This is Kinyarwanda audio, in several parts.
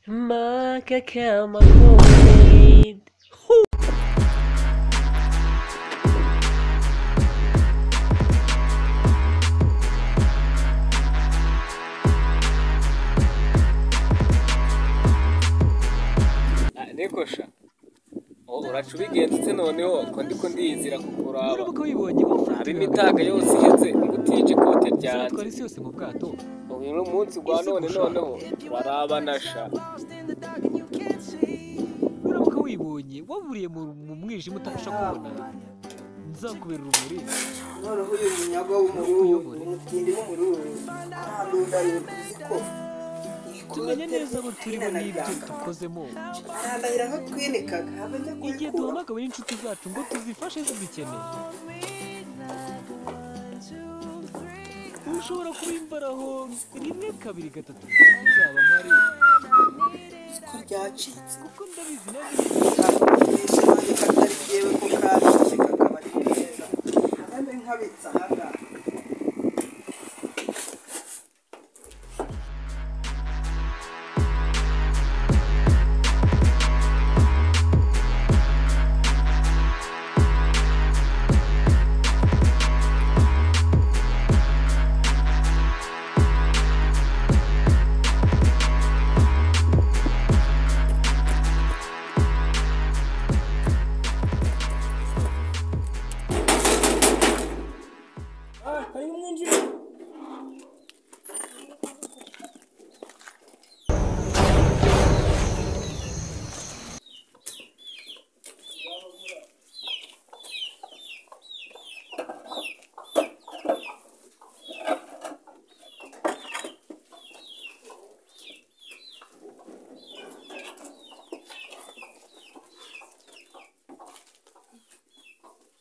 Macacama Covid. Nikosha uracubigendetse noneho ko ndiko ndiyizira kukuraba Urabuka wibonye aba imitaga yose iheze ngutije kote ryanjye twari isi yose mu bwato. uyu munsi gwa noneho turabanasha Urabuka wibonye waburiye mu mwijima utabasha kubona. Nzakubera urumuri. Noneho uyu munyago w'umururu umutindi w'umururu arandundariye kuziko Tumenye neza abo turimo n'ibyo dukozemo. arandahira aho twinikaga abajya Igihe duhamagawe n'inshuti zacu ngo tuzifashe zidukeneye. Ushobora kubimbaraho rimwe kabiri gatatu nzaba mpari ko ryacitse kuko ndabizi nawe katari yewe ko kashyize kakaba ari neza abandi nkabitsa ahangaha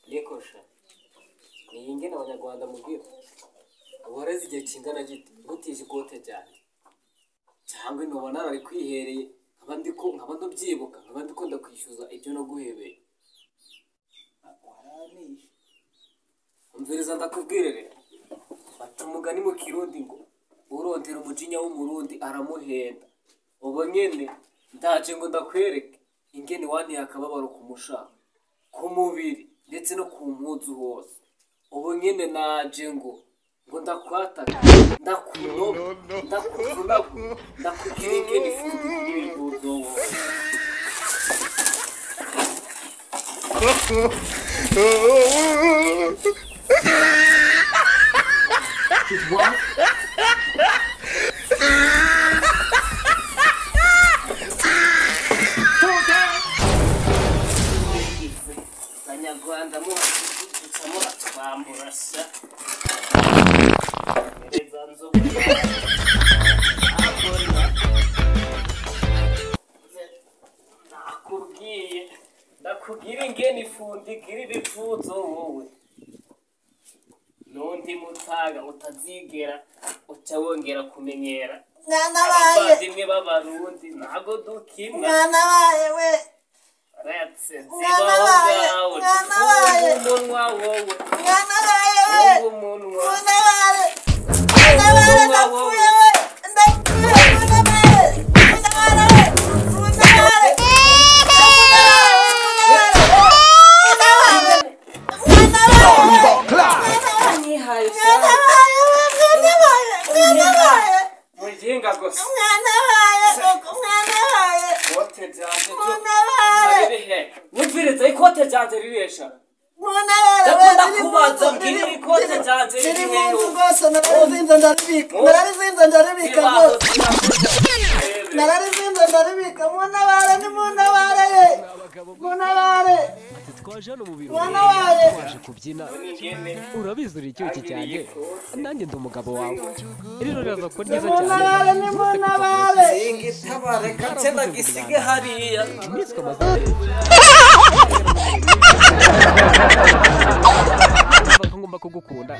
Nikosha ni ingene abanyarwanda mubwira ubareze igihe kingana gite ngutije ikote ryanjye cyangwa ntubona ari kwihereye nkaba ndabyibuka nkaba ndiko ndakwishyuza ibyo naguhebeye waranishe umviriza ndakubwire rero baca umugani mu kirundi ngo urondera umujinya w'umurundi aramuhenda ubu nyene ndaje ngo ndakwereke ingene wantiye akababaro ku mushaka ku mubiri ndetse no ku mpuzu hose ubu nyene naje ngo ndakwataka ndakunoba ndakuvunagu ndakugira ingene ifundi y'ibimbuzo wowe Abanyarwanda muratwambura sha ereza nzoga ndakubwira ingene ifundi igira ibifuzo wowe n'undi mutaga utazigera uca wongera kumenyera abavandimwe b'abarundi ntago dukina mwana wawe we Retse zibaho bwawe umunwa wowe mwana wawe we umunwa mwana wawe ndapfuye we ndapfuye mwana wawe mwana wawe mwana wawe Mujinga gusa ikote ryanje wumviriza ikote ryanje riresha ndakunda kubaza mbwira ikote ryanje ririheho nararizinze ndaribika munabare ni munabare ye munabare twaje hano mu biro munabare twaje kubyina urabizi uri icyuki cyane nanjye ndi umugabo wawe rero riraza ko ryiza cyane munabare ni munabare singitabare katenda gisige hariya iminsi kamaze ngomba kugukunda